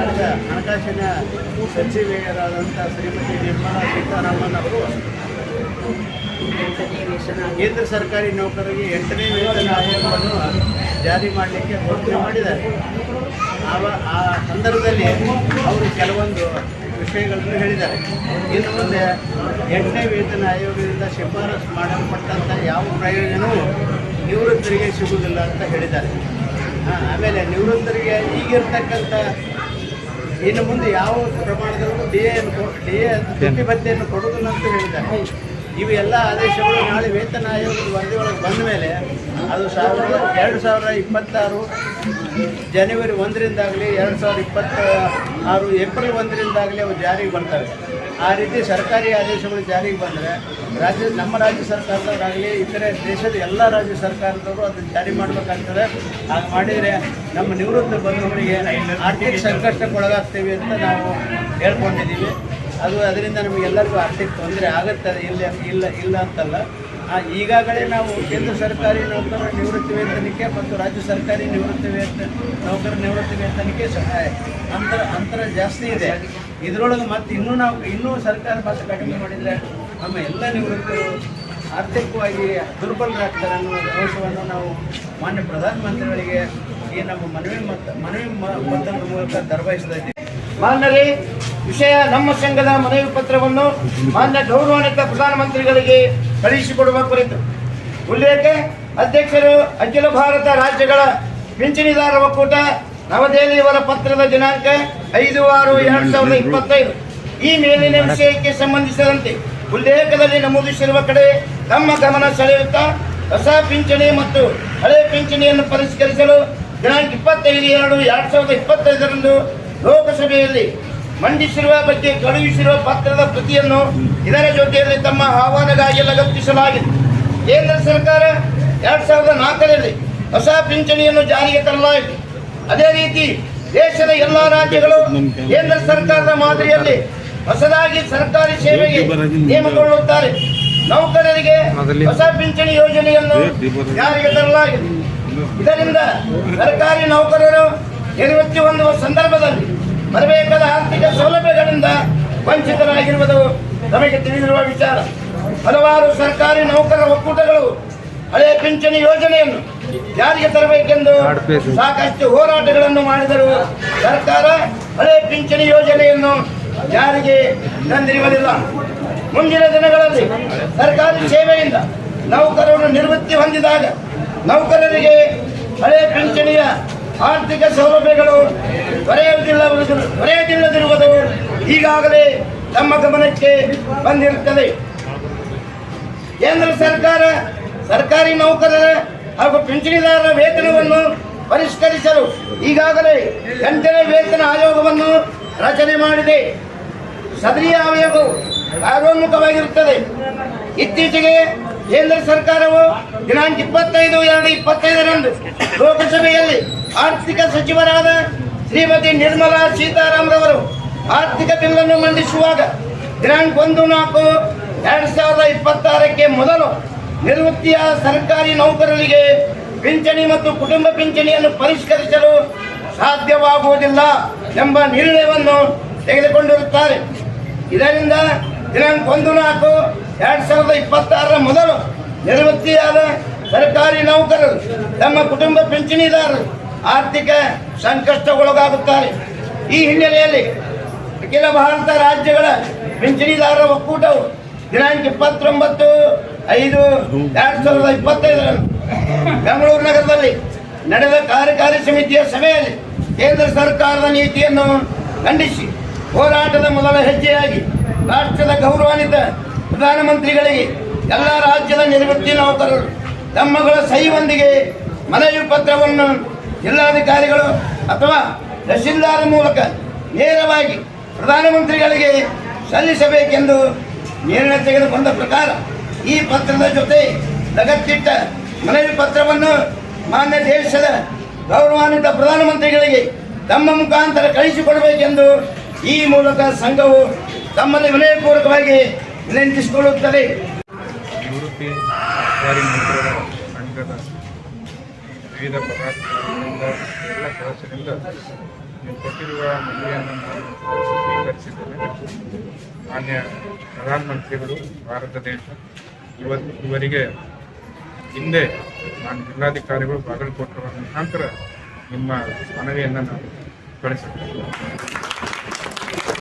ಕರ್ನಾಟಕ ಹಣಕಾಸಿನ ಸಚಿವೆಯರಾದಂಥ ಶ್ರೀಮತಿ ನಿರ್ಮಲಾ ಸೀತಾರಾಮನ್ ಅವರು ಕೇಂದ್ರ ಸರ್ಕಾರಿ ನೌಕರರಿಗೆ 8ನೇ ವೇತನ ಆಯೋಗವನ್ನು ಜಾರಿ ಮಾಡಲಿಕ್ಕೆ ಘೋಷಣೆ ಮಾಡಿದ್ದಾರೆ. ಆ ಸಂದರ್ಭದಲ್ಲಿ ಅವರು ಕೆಲವೊಂದು ವಿಷಯಗಳನ್ನು ಹೇಳಿದ್ದಾರೆ. ಇನ್ನು ಮುಂದೆ 8ನೇ ವೇತನ ಆಯೋಗದಿಂದ ಶಿಫಾರಸು ಮಾಡಲ್ಪಟ್ಟಂಥ ಯಾವ ಪ್ರಯೋಜನವೂ ನಿವೃತ್ತರಿಗೆ ಸಿಗುವುದಿಲ್ಲ ಅಂತ ಹೇಳಿದ್ದಾರೆ. ಆಮೇಲೆ ನಿವೃತ್ತರಿಗೆ ಈಗಿರ್ತಕ್ಕಂಥ ಇನ್ನು ಮುಂದೆ ಯಾವ ಪ್ರಮಾಣದಲ್ಲೂ ಡಿ ಎ ತುಟ್ಟಿ ಭತ್ಯೆಯನ್ನು ಕೊಡುವುದಿಲ್ಲ ಅಂತ ಹೇಳಿದ್ದಾರೆ. ಇವೆಲ್ಲ ಆದೇಶಗಳು ನಾಳೆ ವೇತನ ಆಯೋಗದ ವರದಿಯೊಳಗೆ ಬಂದ ಮೇಲೆ ಅದು 2026 ಜನವರಿ 1ರಿಂದಾಗಲಿ 2026 ಏಪ್ರಿಲ್ 1ರಿಂದಾಗಲಿ ಅವು ಜಾರಿಗೆ ಬರ್ತವೆ. ಆ ರೀತಿ ಸರ್ಕಾರಿ ಆದೇಶಗಳು ಜಾರಿಗೆ ಬಂದರೆ ನಮ್ಮ ರಾಜ್ಯ ಸರ್ಕಾರದವರಾಗಲಿ ಇತರೆ ದೇಶದ ಎಲ್ಲ ರಾಜ್ಯ ಸರ್ಕಾರದವರು ಅದನ್ನು ಜಾರಿ ಮಾಡಬೇಕಾಗ್ತದೆ. ಹಾಗೆ ಮಾಡಿದರೆ ನಮ್ಮ ನಿವೃತ್ತ ಬಂಧುಗಳಿಗೆ ಆರ್ಥಿಕ ಸಂಕಷ್ಟಕ್ಕೊಳಗಾಗ್ತೀವಿ ಅಂತ ನಾವು ಹೇಳ್ಕೊಂಡಿದ್ದೀವಿ. ಅದರಿಂದ ನಮಗೆಲ್ಲರಿಗೂ ಆರ್ಥಿಕ ತೊಂದರೆ ಆಗುತ್ತದೆ, ಇಲ್ಲ ಅಂತಲ್ಲ. ಈಗಾಗಲೇ ನಾವು ಕೇಂದ್ರ ಸರ್ಕಾರಿ ನೌಕರರ ನಿವೃತ್ತಿ ವೇತನಕ್ಕೆ ಮತ್ತು ರಾಜ್ಯ ಸರ್ಕಾರಿ ನೌಕರರ ನಿವೃತ್ತಿ ವೇತನಕ್ಕೆ ಅಂತರ ಜಾಸ್ತಿ ಇದೆ. ಇದರೊಳಗೆ ಮತ್ತೆ ಇನ್ನೂ ಸರ್ಕಾರ ಮತ್ತೆ ಕಡಿಮೆ ಮಾಡಿದರೆ ನಮ್ಮ ಎಲ್ಲ ನಿವೃತ್ತರು ಆರ್ಥಿಕವಾಗಿ ದುರ್ಬಲರಾಗ್ತಾರೆ ಅನ್ನೋ ಅಂಶವನ್ನು ನಾವು ಮಾನ್ಯ ಪ್ರಧಾನಮಂತ್ರಿಗಳಿಗೆ ಈ ನಮ್ಮ ಮನವಿ ಪತ್ರದ ಮೂಲಕ ದರಬಾಯಿಸ್ತಾ ಇದ್ದೀವಿ. ಮಾನ್ಯರೇ, ವಿಷಯ ನಮ್ಮ ಸಂಘದ ಮನವಿ ಪತ್ರವನ್ನು ಮಾನ್ಯ ಗೌರವಾನ್ವಿತ ಪ್ರಧಾನಮಂತ್ರಿಗಳಿಗೆ ಕಳುಹಿಸಿಕೊಡುವ ಕುರಿತು ಉಲ್ಲೇಖ. ಅಧ್ಯಕ್ಷರು ಅಖಿಲ ಭಾರತ ರಾಜ್ಯಗಳ ಪಿಂಚಣಿದಾರರ ಒಕ್ಕೂಟ, ನವದೆಹಲಿ ಇವರ ಪತ್ರದ ದಿನಾಂಕ 5/6/2025. ಈ ಮೇಲಿನ ವಿಷಯಕ್ಕೆ ಸಂಬಂಧಿಸಿದಂತೆ ಉಲ್ಲೇಖದಲ್ಲಿ ನಮೂದಿಸಿರುವ ಕಡೆ ತಮ್ಮ ಗಮನ ಸೆಳೆಯುತ್ತಾ ಹೊಸ ಪಿಂಚಣಿ ಮತ್ತು ಹಳೆ ಪಿಂಚಣಿಯನ್ನು ಪರಿಷ್ಕರಿಸಲು ದಿನಾಂಕ 25/2/2025 ಲೋಕಸಭೆಯಲ್ಲಿ ಮಂಡಿಸಿರುವ ಬಗ್ಗೆ ಕಳುಹಿಸಿರುವ ಪತ್ರದ ಪ್ರತಿಯನ್ನು ಇದರ ಜೊತೆಯಲ್ಲಿ ತಮ್ಮ ಆಹ್ವಾನಗಾಗಿ ಲಗತ್ತಿಸಲಾಗಿದೆ. ಕೇಂದ್ರ ಸರ್ಕಾರ 2004ರಲ್ಲಿ ಹೊಸ ಪಿಂಚಣಿಯನ್ನು ಜಾರಿಗೆ ತರಲಾಯಿತು. ಅದೇ ರೀತಿ ದೇಶದ ಎಲ್ಲ ರಾಜ್ಯಗಳು ಕೇಂದ್ರ ಸರ್ಕಾರದ ಮಾದರಿಯಲ್ಲಿ ಹೊಸದಾಗಿ ಸರ್ಕಾರಿ ಸೇವೆಗೆ ನೇಮಕಗೊಳ್ಳುತ್ತಾರೆ. ನೌಕರರಿಗೆ ಹೊಸ ಪಿಂಚಣಿ ಯೋಜನೆಯನ್ನು ಜಾರಿಗೆ ತರಲಾಗಿದೆ. ಇದರಿಂದ ಸರ್ಕಾರಿ ನೌಕರರು ನಿವೃತ್ತಿ ಹೊಂದುವ ಸಂದರ್ಭದಲ್ಲಿ ಬರಬೇಕಾದ ಆರ್ಥಿಕ ಸೌಲಭ್ಯಗಳಿಂದ ವಂಚಿತರಾಗಿರುವುದು ನಮಗೆ ತಿಳಿದಿರುವ ವಿಚಾರ. ಹಲವಾರು ಸರ್ಕಾರಿ ನೌಕರರ ಒಕ್ಕೂಟಗಳು ಹಳೆಯ ಪಿಂಚಣಿ ಯೋಜನೆಯನ್ನು ಜಾರಿಗೆ ತರಬೇಕೆಂದು ಸಾಕಷ್ಟು ಹೋರಾಟಗಳನ್ನು ಮಾಡಿದರೂ ಸರ್ಕಾರ ಹಳೆಯ ಪಿಂಚಣಿ ಯೋಜನೆಯನ್ನು ಜಾರಿಗೆ ತಂದಿರುವುದಿಲ್ಲ. ಮುಂದಿನ ದಿನಗಳಲ್ಲಿ ಸರ್ಕಾರಿ ಸೇವೆಯಿಂದ ನೌಕರರು ನಿವೃತ್ತಿ ಹೊಂದಿದಾಗ ನೌಕರರಿಗೆ ಹಳೆಯ ಪಿಂಚಣಿಯ ಆರ್ಥಿಕ ಸೌಲಭ್ಯಗಳು ದೊರೆಯದಿಲ್ಲದಿರುವುದು ಈಗಾಗಲೇ ತಮ್ಮ ಗಮನಕ್ಕೆ ಬಂದಿರುತ್ತದೆ. ಕೇಂದ್ರ ಸರ್ಕಾರ ಸರ್ಕಾರಿ ನೌಕರರ ಹಾಗೂ ಪಿಂಚಣಿದಾರರ ವೇತನವನ್ನು ಪರಿಷ್ಕರಿಸಲು ಈಗಾಗಲೇ 8ನೇ ವೇತನ ಆಯೋಗವನ್ನು ರಚನೆ ಮಾಡಿದೆ. ಸದರಿ ಆಯೋಗವು ಕಾರ್ಯೋನ್ಮುಖವಾಗಿರುತ್ತದೆ. ಇತ್ತೀಚೆಗೆ ಕೇಂದ್ರ ಸರ್ಕಾರವು ದಿನಾಂಕ 25/2/2025 ಲೋಕಸಭೆಯಲ್ಲಿ ಆರ್ಥಿಕ ಸಚಿವರಾದ ಶ್ರೀಮತಿ ನಿರ್ಮಲಾ ಸೀತಾರಾಮನ್ ಆರ್ಥಿಕ ಬಿಲ್ಲನ್ನು ಮಂಡಿಸುವಾಗ ದಿನಾಂಕ 1/4/2026 ಮೊದಲು ನಿವೃತ್ತಿಯ ಸರ್ಕಾರಿ ನೌಕರರಿಗೆ ಪಿಂಚಣಿ ಮತ್ತು ಕುಟುಂಬ ಪಿಂಚಣಿಯನ್ನು ಪರಿಷ್ಕರಿಸಲು ಸಾಧ್ಯವಾಗುವುದಿಲ್ಲ ಎಂಬ ನಿರ್ಣಯವನ್ನು ತೆಗೆದುಕೊಂಡಿರುತ್ತಾರೆ. ಇದರಿಂದ ದಿನಾಂಕ 1/4/2026 ಮೊದಲು ನಿವೃತ್ತಿಯಾದ ಸರ್ಕಾರಿ ನೌಕರರು ತಮ್ಮ ಕುಟುಂಬ ಪಿಂಚಣಿದಾರರು ಆರ್ಥಿಕ ಸಂಕಷ್ಟಕ್ಕೊಳಗಾಗುತ್ತಾರೆ. ಈ ಹಿನ್ನೆಲೆಯಲ್ಲಿ ಅಖಿಲ ಭಾರತ ರಾಜ್ಯಗಳ ಪಿಂಚಣಿದಾರರ ಒಕ್ಕೂಟವು ದಿನಾಂಕ 29/5/2025 ಬೆಂಗಳೂರು ನಗರದಲ್ಲಿ ನಡೆದ ಕಾರ್ಯಕಾರಿ ಸಮಿತಿಯ ಸಭೆಯಲ್ಲಿ ಕೇಂದ್ರ ಸರ್ಕಾರದ ನೀತಿಯನ್ನು ಖಂಡಿಸಿ ಹೋರಾಟದ ಮೊದಲ ಹೆಜ್ಜೆಯಾಗಿ ರಾಷ್ಟ್ರದ ಗೌರವಾನ್ವಿತ ಪ್ರಧಾನಮಂತ್ರಿಗಳಿಗೆ ಎಲ್ಲ ರಾಜ್ಯದ ನಿವೃತ್ತಿ ನೌಕರರು ತಮ್ಮಗಳ ಸಹಿಯೊಂದಿಗೆ ಮನವಿ ಪತ್ರವನ್ನು ಜಿಲ್ಲಾಧಿಕಾರಿಗಳು ಅಥವಾ ತಹಶೀಲ್ದಾರ್ ಮೂಲಕ ನೇರವಾಗಿ ಪ್ರಧಾನಮಂತ್ರಿಗಳಿಗೆ ಸಲ್ಲಿಸಬೇಕೆಂದು ನಿರ್ಣಯ ತೆಗೆದುಕೊಂಡ ಪ್ರಕಾರ ಈ ಪತ್ರದ ಜೊತೆ ಲಗತ್ತಿಟ್ಟ ಮನವಿ ಪತ್ರವನ್ನು ಮಾನ್ಯ ದೇಶದ ಗೌರವಾನ್ವಿತ ಪ್ರಧಾನಮಂತ್ರಿಗಳಿಗೆ ತಮ್ಮ ಮುಖಾಂತರ ಕಳಿಸಿಕೊಡಬೇಕೆಂದು ಈ ಮೂಲಕ ಸಂಘವು ತಮ್ಮಲ್ಲಿ ವಿನಯಪೂರ್ವಕವಾಗಿ ವಿನಂತಿಸಿಕೊಳ್ಳುತ್ತದೆ. ನಿವೃತ್ತಿ ಸರ್ಕಾರಿ ನೌಕರರ ಸಂಘದ ವಿವಿಧ ಪದಾಧಿಕಾರಿಗಳಿಂದ ಎಲ್ಲ ಸದಸ್ಯರಿಂದ ನೀವು ಕೊಟ್ಟಿರುವ ಮನವಿಯನ್ನು ನಾನು ಸ್ವೀಕರಿಸಿದ್ದೇನೆ. ಮಾನ್ಯ ಪ್ರಧಾನಮಂತ್ರಿಗಳು ಭಾರತ ದೇಶ ಇವರಿಗೆ ಹಿಂದೆ ನಾನು ಜಿಲ್ಲಾಧಿಕಾರಿಗಳು ಬಾಗಲಕೋಟೆ ಮುಖಾಂತರ ನಿಮ್ಮ ಮನವಿಯನ್ನು ನಾನು ಕಳಿಸಿದ್ದೇನೆ.